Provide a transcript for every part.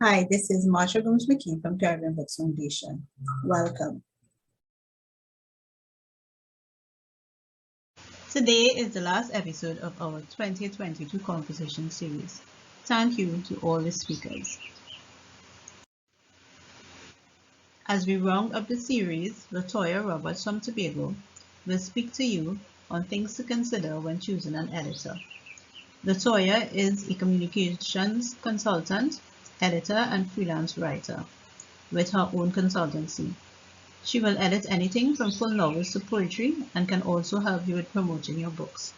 Hi, this is Marsha Gomes-McKee from Caribbean Books Foundation. Welcome. Today is the last episode of our 2022 conversation series. Thank you to all the speakers. As we round up the series, Latoyaa Roberts from Tobago will speak to you on things to consider when choosing an editor. Latoyaa is a communications consultant, editor, and freelance writer with her own consultancy. She will edit anything from full novels to poetry and can also help you with promoting your books.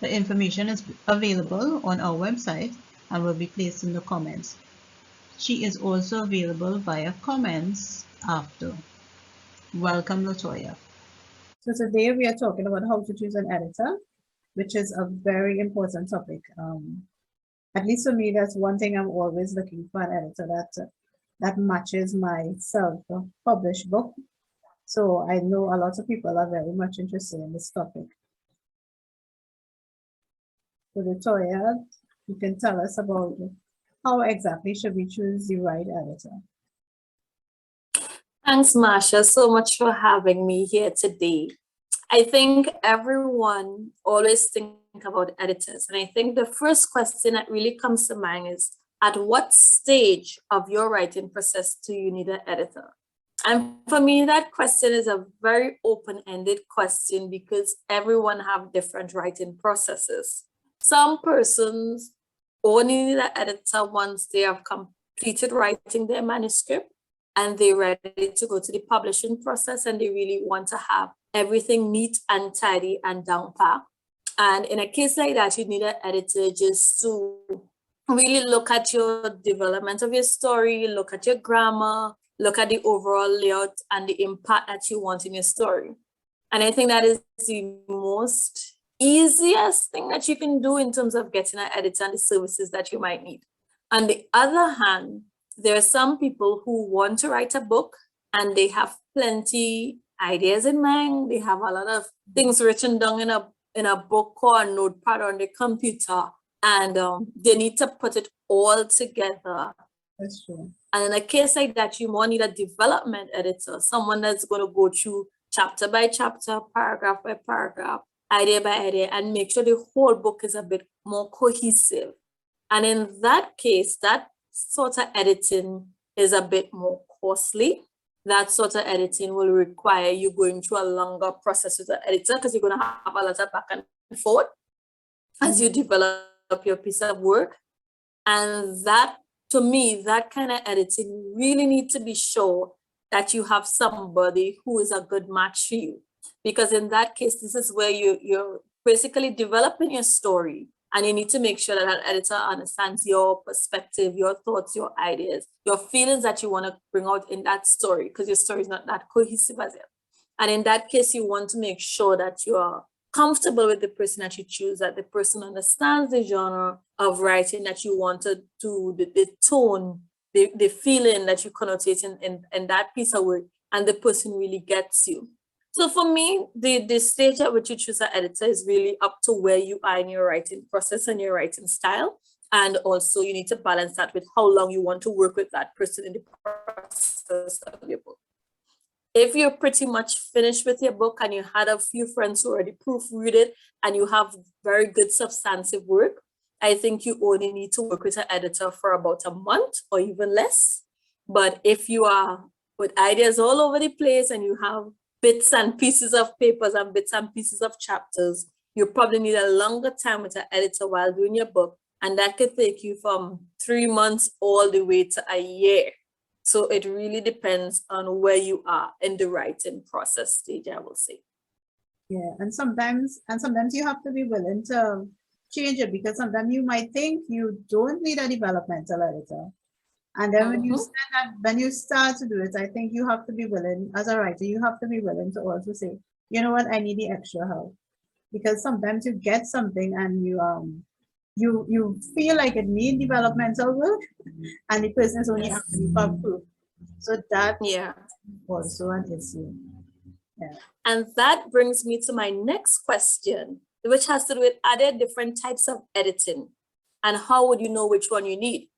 The information is available on our website and will be placed in the comments. She is also available via comments after. Welcome, Latoyaa. So today we are talking about how to choose an editor, which is a very important topic. At least for me, that's one thing I'm always looking for, an editor that matches my self-published book. So I know a lot of people are very much interested in this topic. So Latoyaa, you can tell us about how exactly should we choose the right editor? Thanks, Marsha, so much for having me here today. I think everyone always think about editors. And I think the first question that really comes to mind is, at what stage of your writing process do you need an editor? And for me, that question is a very open-ended question because everyone have different writing processes. Some persons only need an editor once they have completed writing their manuscript and they're ready to go to the publishing process and they really want to have everything neat and tidy and down pat. And in a case like that, you need an editor just to really look at your development of your story, look at your grammar, look at the overall layout and the impact that you want in your story. And I think that is the most easiest thing that you can do in terms of getting an editor and the services that you might need. On the other hand, there are some people who want to write a book and they have plenty ideas in mind. They have a lot of things written down in a book or a notepad on the computer, and they need to put it all together. That's true. And in a case like that, you more need a development editor, someone that's going to go through chapter by chapter, paragraph by paragraph, idea by idea, and make sure the whole book is a bit more cohesive. And in that case, that sort of editing is a bit more costly. That sort of editing will require you going through a longer process with the editor because you're going to have a lot of back and forth as you develop your piece of work. And that, to me, that kind of editing really needs to be sure that you have somebody who is a good match for you. Because in that case, this is where you're basically developing your story. And you need to make sure that that editor understands your perspective, your thoughts, your ideas, your feelings that you want to bring out in that story, because your story is not that cohesive as yet. And in that case, you want to make sure that you are comfortable with the person that you choose, that the person understands the genre of writing that you want to do, the tone, the feeling that you connotate in that piece of work, and the person really gets you. So for me, the stage at which you choose an editor is really up to where you are in your writing process and your writing style. And also you need to balance that with how long you want to work with that person in the process of your book. If you're pretty much finished with your book and you had a few friends who already proofread it and you have very good substantive work, I think you only need to work with an editor for about a month or even less. But if you are with ideas all over the place and you have bits and pieces of papers and bits and pieces of chapters, you probably need a longer time with an editor while doing your book. And that could take you from 3 months all the way to a year. So it really depends on where you are in the writing process stage, I will say. Yeah, and sometimes you have to be willing to change it, because sometimes you might think you don't need a developmental editor. And then when you start to do it, I think you have to be willing, as a writer, you have to be willing to also say, you know what, I need the extra help. Because sometimes you get something and you feel like it needs developmental work, and the person is only asking for proof. So that's also an issue. Yeah. And that brings me to my next question, which has to do with, are there different types of editing? And how would you know which one you need?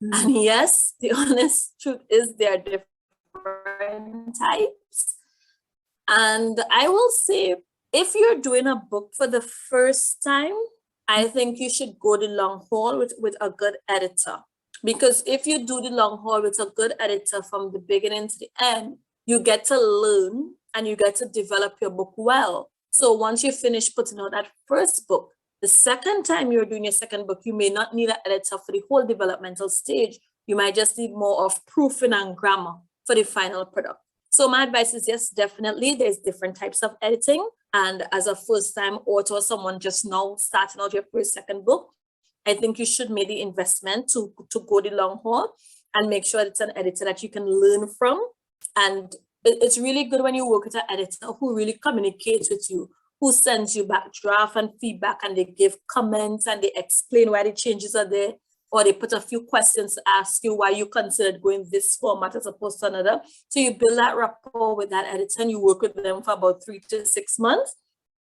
And yes, the honest truth is there are different types. And I will say, if you're doing a book for the first time, I think you should go the long haul with a good editor. Because if you do the long haul with a good editor from the beginning to the end, you get to learn and you get to develop your book well. So once you finish putting out that first book, the second time you're doing your second book, you may not need an editor for the whole developmental stage. You might just need more of proofing and grammar for the final product. So my advice is, yes, definitely, there's different types of editing. And as a first-time author, someone just now starting out your first, second book, I think you should make the investment to go the long haul and make sure it's an editor that you can learn from. And it's really good when you work with an editor who really communicates with you, who sends you back draft and feedback, and they give comments and they explain why the changes are there, or they put a few questions to ask you why you considered going this format as opposed to another. So you build that rapport with that editor and you work with them for about 3 to 6 months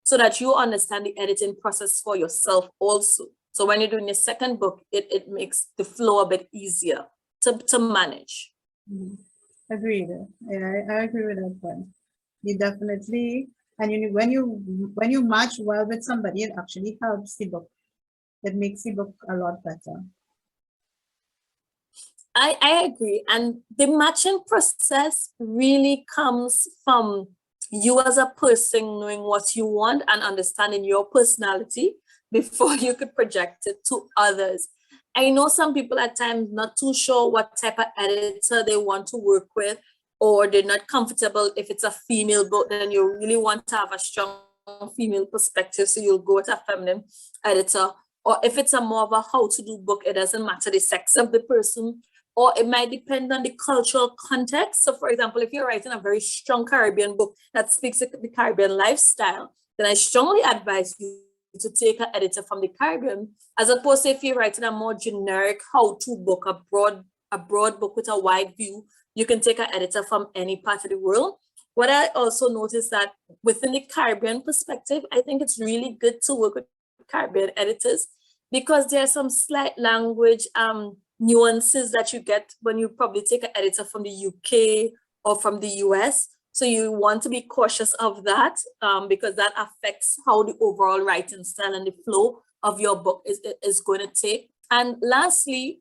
so that you understand the editing process for yourself also. So when you're doing your second book, it makes the flow a bit easier to manage. Agreed. Yeah, I agree with that point. You definitely, and when you match well with somebody, it actually helps the book. It makes the book a lot better. I agree. And the matching process really comes from you as a person knowing what you want and understanding your personality before you could project it to others. I know some people at times not too sure what type of editor they want to work with, or they're not comfortable. If it's a female book, then you really want to have a strong female perspective, so you'll go with a feminine editor. Or if it's a more of a how-to-do book, it doesn't matter the sex of the person, or it might depend on the cultural context. So for example, if you're writing a very strong Caribbean book that speaks to the Caribbean lifestyle, then I strongly advise you to take an editor from the Caribbean, as opposed to if you're writing a more generic how-to book, a broad book with a wide view, you can take an editor from any part of the world. What I also noticed that within the Caribbean perspective, I think it's really good to work with Caribbean editors because there are some slight language nuances that you get when you probably take an editor from the UK or from the US. So you want to be cautious of that because that affects how the overall writing style and the flow of your book is going to take. And lastly,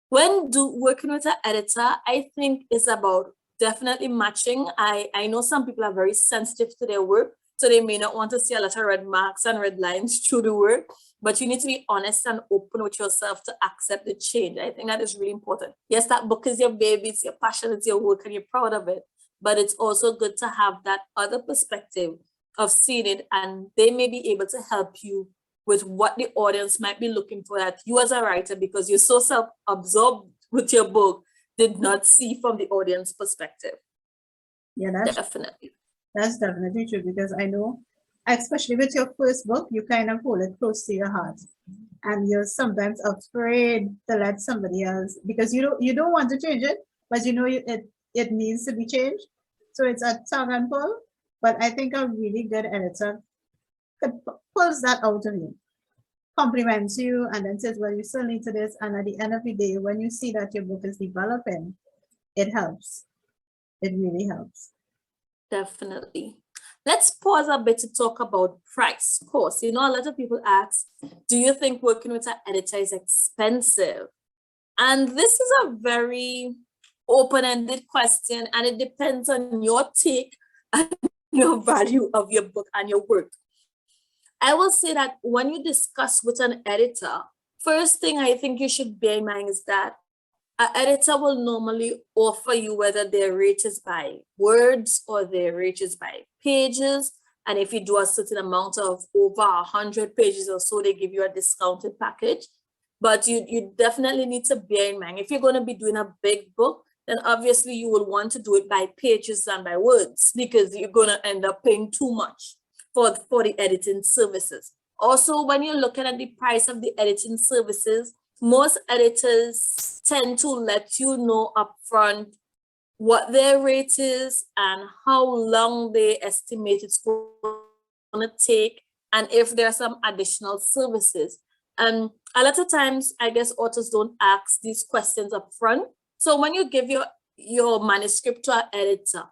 when working with an editor, I think it's about definitely matching. I know some people are very sensitive to their work, so they may not want to see a lot of red marks and red lines through the work, but you need to be honest and open with yourself to accept the change. I think that is really important. Yes, that book is your baby, it's your passion, it's your work, and you're proud of it, but it's also good to have that other perspective of seeing it, and they may be able to help you with what the audience might be looking for that you as a writer, because you're so self-absorbed with your book, did not see from the audience perspective. Yeah, Definitely. That's definitely true, because I know, especially with your first book, you kind of hold it close to your heart, and you're sometimes afraid to let somebody else, because you don't want to change it, but you know it needs to be changed. So it's a tug and pull. But I think a really good editor pulls that out of you, compliments you, and then says, well, you still need to this. And at the end of the day, when you see that your book is developing, it helps. It really helps. Definitely. Let's pause a bit to talk about price. Of course, a lot of people ask, do you think working with an editor is expensive? And this is a very open-ended question, and it depends on your take and your value of your book and your work. I will say that when you discuss with an editor, first thing I think you should bear in mind is that an editor will normally offer you whether their rate is by words or their rate is by pages. And if you do a certain amount of over 100 pages or so, they give you a discounted package. But you definitely need to bear in mind, if you're going to be doing a big book, then obviously you will want to do it by pages than by words, because you're going to end up paying too much for the editing services. Also, when you're looking at the price of the editing services, most editors tend to let you know upfront what their rate is and how long they estimate it's going to take, and if there are some additional services. And a lot of times, I guess authors don't ask these questions up front. So when you give your manuscript to an editor,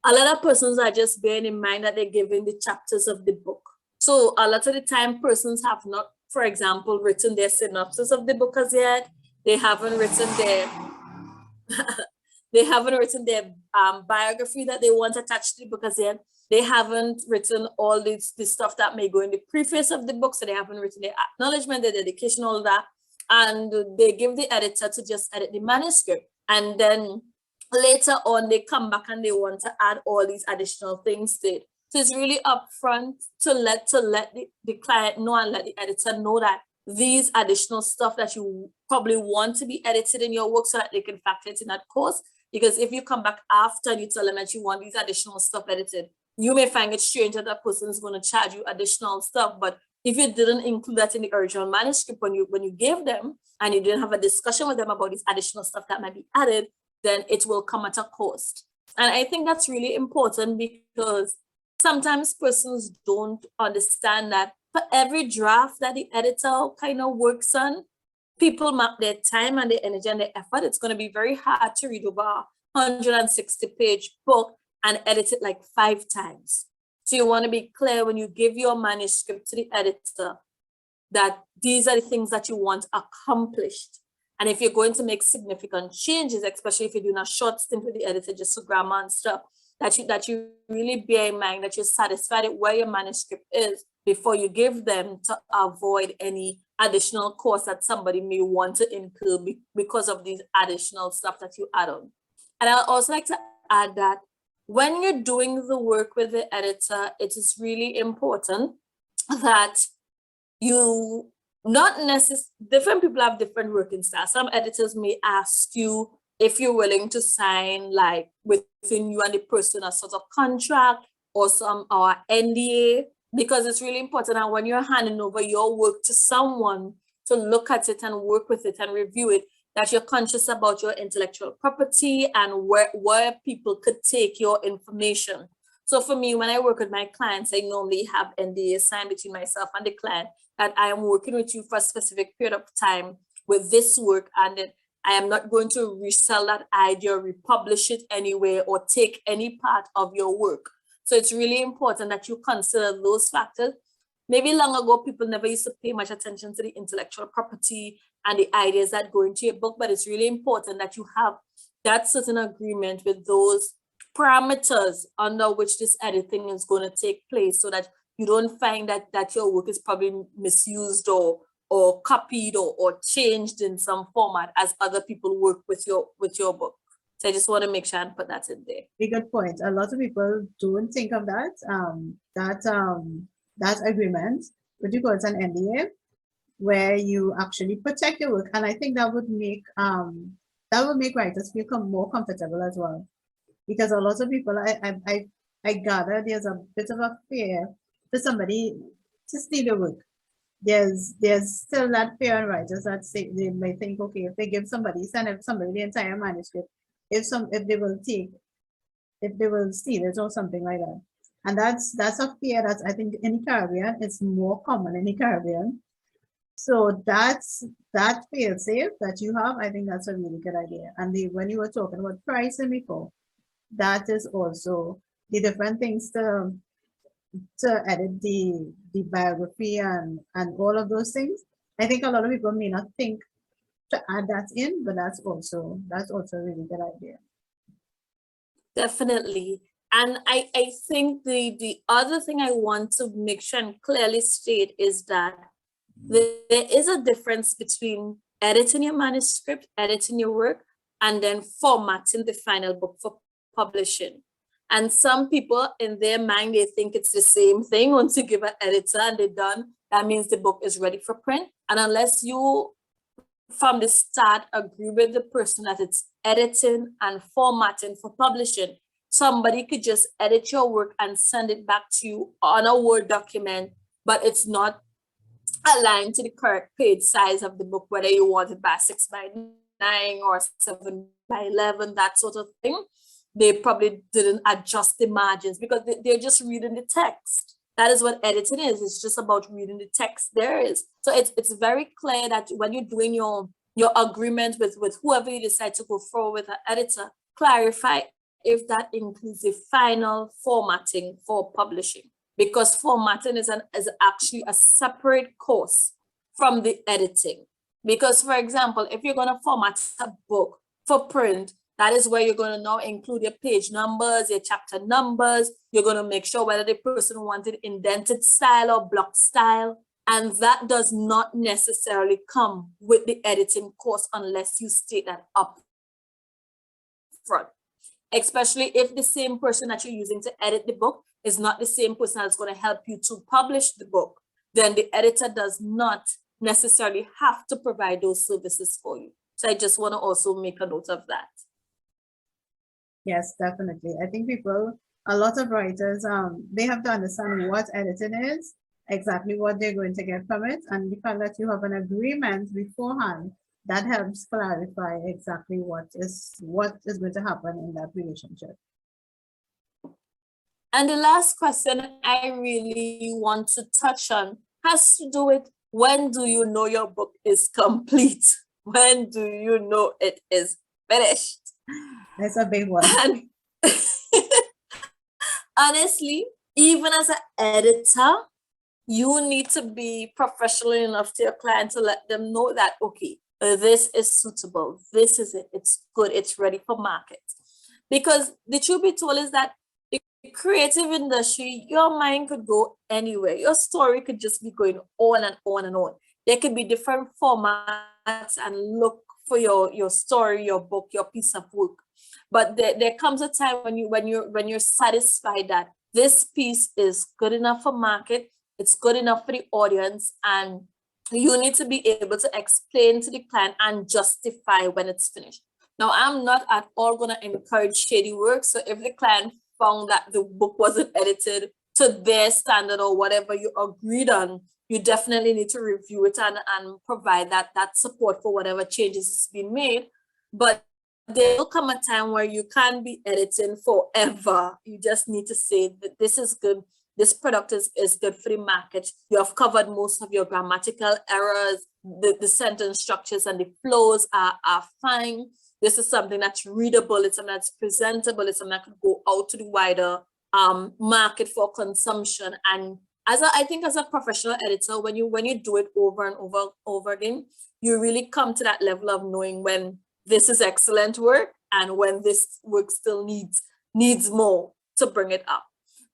a lot of persons are just bearing in mind that they're giving the chapters of the book. So a lot of the time, persons have not, for example, written their synopsis of the book as yet. They haven't written their biography that they want attached to the book as yet. They haven't written all the stuff that may go in the preface of the book. So they haven't written their acknowledgement, their dedication, all that. And they give the editor to just edit the manuscript. And then later on, they come back and they want to add all these additional things to it. So it's really upfront to let the client know and let the editor know that these additional stuff that you probably want to be edited in your work so that they can factor it in that course. Because if you come back after and you tell them that you want these additional stuff edited, you may find it strange that that person is going to charge you additional stuff. But if you didn't include that in the original manuscript when you gave them and you didn't have a discussion with them about this additional stuff that might be added, then it will come at a cost. And I think that's really important because sometimes persons don't understand that for every draft that the editor kind of works on, people map their time and their energy and their effort. It's going to be very hard to read over a 160-page book and edit it like 5 times. So you want to be clear when you give your manuscript to the editor that these are the things that you want accomplished. And if you're going to make significant changes, especially if you're doing a short stint with the editor, just for grammar and stuff, that you really bear in mind that you're satisfied with where your manuscript is before you give them, to avoid any additional costs that somebody may want to incur because of these additional stuff that you add on. And I'd also like to add that when you're doing the work with the editor, it is really important that you not necessarily, different people have different working styles. Some editors may ask you if you're willing to sign like within you and the person a sort of contract or NDA, because it's really important. And when you're handing over your work to someone to look at it and work with it and review it, that you're conscious about your intellectual property and where people could take your information. So for me, when I work with my clients, I normally have NDAs signed between myself and the client that I am working with you for a specific period of time with this work, and that I am not going to resell that idea, republish it anywhere, or take any part of your work. So it's really important that you consider those factors. Maybe long ago, people never used to pay much attention to the intellectual property and the ideas that go into your book, but it's really important that you have that certain agreement with those parameters under which this editing is going to take place, so that you don't find that your work is probably misused or copied or changed in some format as other people work with your book. So I just want to make sure and put that in there. Very good point. A lot of people don't think of that. That agreement, what you call it, an NDA, where you actually protect your work, and I think that would make writers feel more comfortable as well, because a lot of people, I gather, there's a bit of a fear for somebody to steal your work. There's still that fear in writers that say they may think, okay, if they give somebody, send somebody the entire manuscript, if they will steal it or something like that. And that's a fear that I think in the Caribbean, it's more common in the Caribbean. So that fail safe that you have, I think that's a really good idea. And when you were talking about pricing before, that is also the different things to edit the biography and all of those things. I think a lot of people may not think to add that in, but that's also a really good idea. Definitely. And I think the other thing I want to make sure and clearly state is that there is a difference between editing your manuscript, editing your work, and then formatting the final book for publishing. And some people in their mind, they think it's the same thing. Once you give an editor and they're done, that means the book is ready for print. And unless you, from the start, agree with the person that it's editing and formatting for publishing, somebody could just edit your work and send it back to you on a Word document, but it's not aligned to the correct page size of the book, whether you want it by 6x9 or 7x11, that sort of thing. They probably didn't adjust the margins because they're just reading the text. That is what editing is. It's just about reading the text there is. So it's very clear that when you're doing your agreement with whoever you decide to go forward with an editor, clarify if that includes the final formatting for publishing, because formatting is actually a separate course from the editing. Because, for example, if you're going to format a book for print, that is where you're going to now include your page numbers, your chapter numbers. You're going to make sure whether the person wanted indented style or block style. And that does not necessarily come with the editing course unless you state that up front. Especially if the same person that you're using to edit the book is not the same person that's going to help you to publish the book, then the editor does not necessarily have to provide those services for you. So I just want to also make a note of that. Yes, definitely. I think a lot of writers, they have to understand what editing is, exactly what they're going to get from it, and the fact that you have an agreement beforehand, that helps clarify exactly what is going to happen in that relationship. And the last question I really want to touch on has to do with, when do you know your book is complete? When do you know it is finished? That's a big one. And honestly, even as an editor, you need to be professional enough to your client to let them know that, okay, this is suitable, this is it, it's good, it's ready for market. Because the truth be told is that the creative industry, your mind could go anywhere. Your story could just be going on and on and on. There could be different formats and look for your story, your book, your piece of work. But there comes a time when you're satisfied that this piece is good enough for market, it's good enough for the audience, and you need to be able to explain to the client and justify when it's finished. Now, I'm not at all going to encourage shady work. So if the client found that the book wasn't edited to their standard or whatever you agreed on, you definitely need to review it and provide that support for whatever changes is being made. But there will come a time where you can't be editing forever. You just need to say that this is good. This product is good for the market. You have covered most of your grammatical errors. The sentence structures and the flows are fine. This is something that's readable. It's something that's presentable. It's something that could go out to the wider market for consumption. And I think as a professional editor, when you do it over and over again, you really come to that level of knowing when this is excellent work and when this work still needs more to bring it up.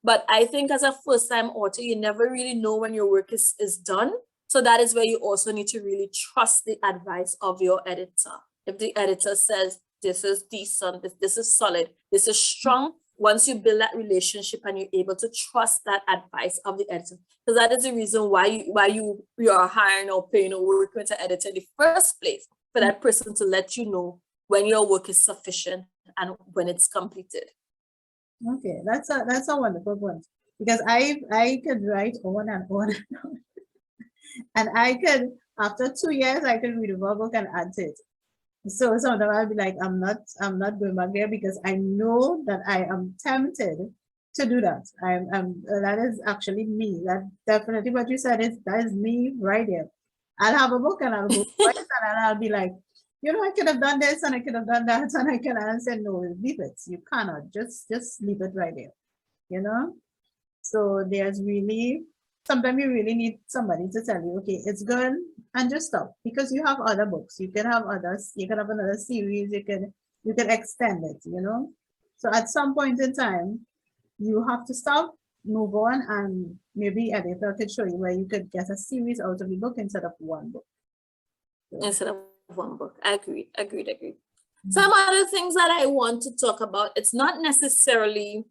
But I think as a first-time author, you never really know when your work is done. So that is where you also need to really trust the advice of your editor. If the editor says, this is decent, this is solid, this is strong, once you build that relationship and you're able to trust that advice of the editor, because that is the reason why you are hiring or paying or working with an editor in the first place, for that person to let you know when your work is sufficient and when it's completed. Okay, that's a wonderful point, because I could write on and on and on. And I could, after 2 years, I could read a book and add to it. So sometimes I'll be like, I'm not going back there, because I know that I am tempted to do that. That is actually me. That definitely what you said that is me right there. I'll have a book and I'll go twice and I'll be like, I could have done this and I could have done that, and I can say, no, leave it. You cannot. Just leave it right there. So there's really, sometimes you really need somebody to tell you, okay, it's good, and just stop, because you have other books. You can have others. You can have another series. You can extend it. So at some point in time, you have to stop, move on, and maybe editor could show you where you could get a series out of the book instead of one book. Instead of one book. Agreed. Some other things that I want to talk about, it's not necessarily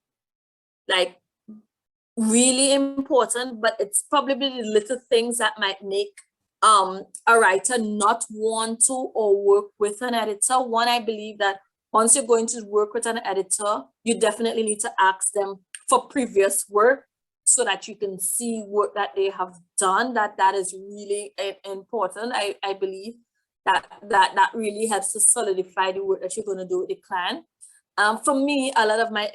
like really important, but it's probably the little things that might make a writer not want to or work with an editor. One, I believe that once you're going to work with an editor, you definitely need to ask them for previous work so that you can see work that they have done. That is really important. I believe that really helps to solidify the work that you're going to do with the client. For me, a lot of my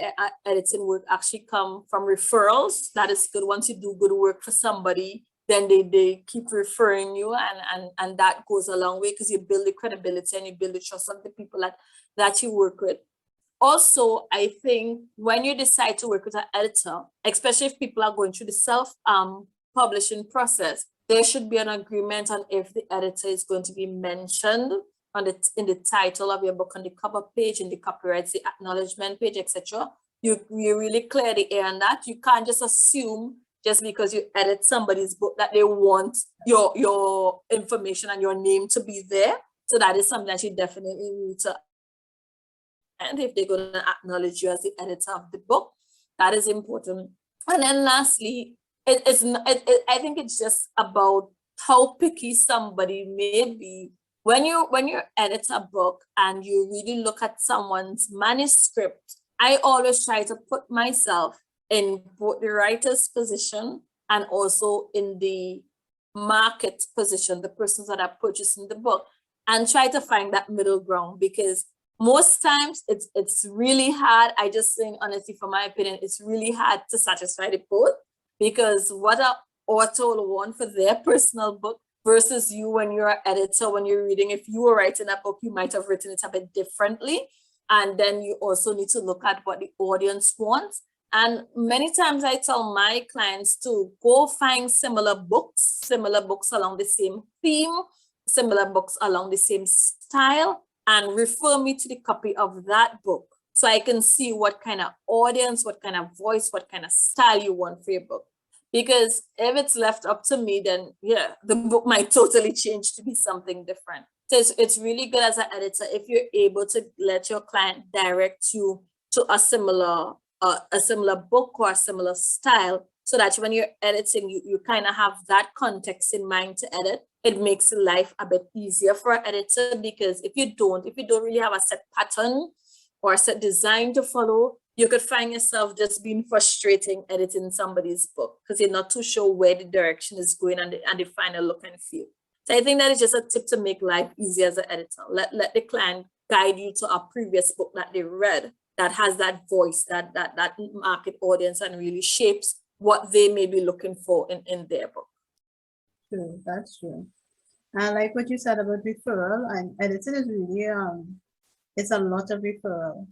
editing work actually come from referrals. That is good. Once you do good work for somebody, then they keep referring you, and that goes a long way because you build the credibility and you build the trust of the people that you work with. Also, I think when you decide to work with an editor, especially if people are going through the self-publishing process, there should be an agreement on if the editor is going to be mentioned in the title of your book, on the cover page, in the copyrights, the acknowledgement page, etc. You really clear the air on that. You can't just assume just because you edit somebody's book that they want your information and your name to be there. So that is something that you definitely need to, and if they're going to acknowledge you as the editor of the book, that is important. And then lastly, I think it's just about how picky somebody may be. When you edit a book and you really look at someone's manuscript, I always try to put myself in both the writer's position and also in the market position, the persons that are purchasing the book, and try to find that middle ground, because most times it's really hard. I just think, honestly, from my opinion, it's really hard to satisfy the both, because what an author will want for their personal book versus you when you're an editor, when you're reading, if you were writing a book, you might have written it a bit differently. And then you also need to look at what the audience wants. And many times I tell my clients to go find similar books along the same theme, similar books along the same style, and refer me to the copy of that book so I can see what kind of audience, what kind of voice, what kind of style you want for your book. Because if it's left up to me, then yeah, the book might totally change to be something different. So it's really good as an editor if you're able to let your client direct you to a similar book or a similar style, so that when you're editing, you kind of have that context in mind to edit. It makes life a bit easier for an editor, because if you don't really have a set pattern or a set design to follow, you could find yourself just being frustrating editing somebody's book because you're not too sure where the direction is going and the final look and feel. So I think that is just a tip to make life easier as an editor. Let the client guide you to a previous book that they read that has that voice, that market audience, and really shapes what they may be looking for in their book. True, that's true. I like what you said about referral, and editing is really it's a lot of referral,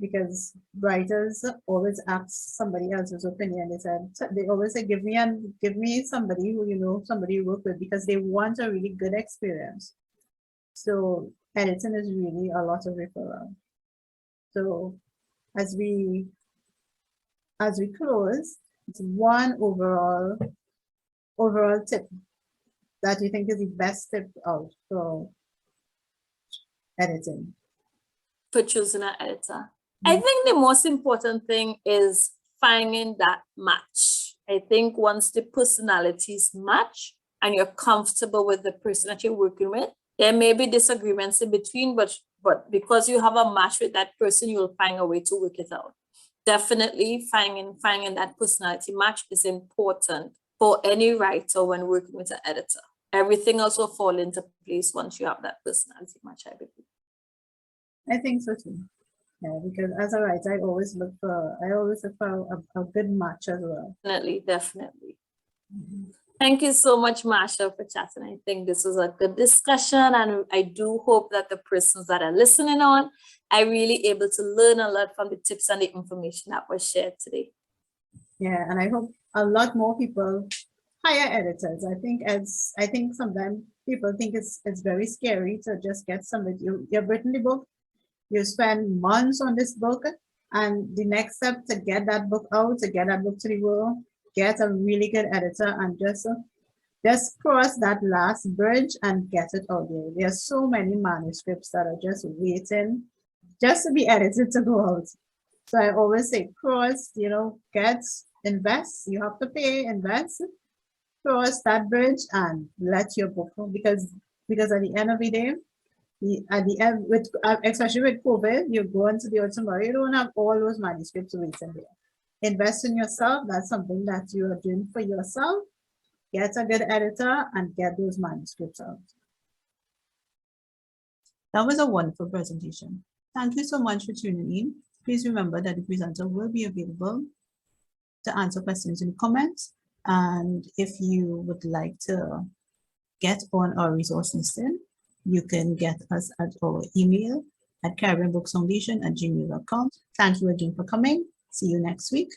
because writers always ask somebody else's opinion. They always say, give me somebody who somebody you work with, because they want a really good experience. So editing is really a lot of referral. So as we close, it's one overall tip that you think is the best tip out for editing. For choosing an editor. I think the most important thing is finding that match. I think once the personalities match and you're comfortable with the person that you're working with, there may be disagreements in between, but because you have a match with that person, you'll find a way to work it out. Definitely finding that personality match is important for any writer when working with an editor. Everything else will fall into place once you have that personality match, I believe. I think so too. Yeah, because as a writer, I always look for a good match as well. Definitely. Mm-hmm. Thank you so much, Marsha, for chatting. I think this was a good discussion, and I do hope that the persons that are listening on are really able to learn a lot from the tips and the information that was shared today. Yeah, and I hope a lot more people hire editors. I think sometimes people think it's very scary to just get somebody. You've written the book, you spend months on this book, and the next step to get that book out, to get that book to the world, get a really good editor and just cross that last bridge and get it out there. There are so many manuscripts that are just waiting just to be edited to go out. So I always say cross, invest, you have to pay, invest, cross that bridge and let your book go, because at the end of the day, at the end, especially with COVID, you go into the autumn, you don't have all those manuscripts waiting there. Invest in yourself. That's something that you are doing for yourself. Get a good editor and get those manuscripts out. That was a wonderful presentation. Thank you so much for tuning in. Please remember that the presenter will be available to answer questions in the comments. And if you would like to get on our resource listing, you can get us at our email at caribbeanbooksfoundation@gmail.com. Thank you again for coming. See you next week.